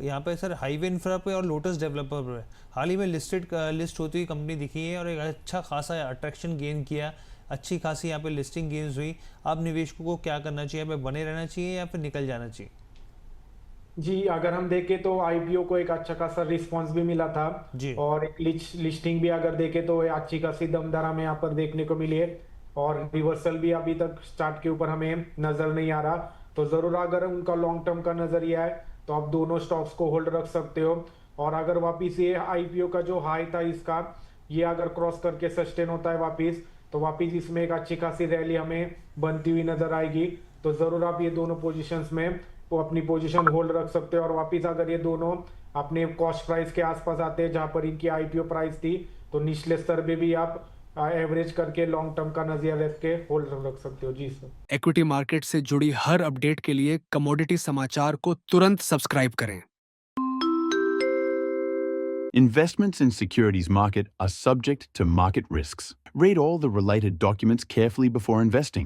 यहाँ पे sir highway infra पे और लोटस डेवलपर पे हाल ही में लिस्ट होती हुई कंपनी दिखी है और एक अच्छा खासा अट्रैक्शन गेन किया, अच्छी खासी यहाँ पे लिस्टिंग गेन्स हुई। अब निवेशकों को क्या करना चाहिए, यहाँ पे बने रहना चाहिए या फिर निकल जाना चाहिए? जी, अगर हम देखें तो आईपीओ को एक अच्छा खासा रिस्पांस भी मिला था। जी और एक लिस्टिंग भी अगर देखें तो अच्छी खासी दमदार हमें यहाँ पर देखने को मिली है। और रिवर्सल भी अभी तक स्टार्ट के ऊपर हमें नजर नहीं आ रहा। तो जरूर अगर उनका लॉन्ग टर्म का नजरिया है तो आप दोनों स्टॉक्स को होल्ड रख सकते हो। और अगर वापिस ये आईपीओ का जो हाई था इसका, ये अगर क्रॉस करके सस्टेन होता है वापिस, तो वापिस इसमें एक अच्छी खासी रैली हमें बनती हुई नजर आएगी। तो जरूर आप ये दोनों पोजीशंस में वो अपनी पोजीशन होल्ड रख सकते हो। और वापिस अगर ये दोनों अपने कॉस्ट प्राइस के आसपास आते हैं जहां पर इनकी आईपीओ प्राइस थी, तो निचले स्तर पे भी आप एवरेज करके लॉन्ग टर्म का नजरिया रख के होल्ड रख सकते हो। जी सर। इक्विटी मार्केट से जुड़ी हर अपडेट के लिए कमोडिटी समाचार को तुरंत सब्सक्राइब करें। Investments in securities market are subject to market risks. Read all the related documents carefully before investing.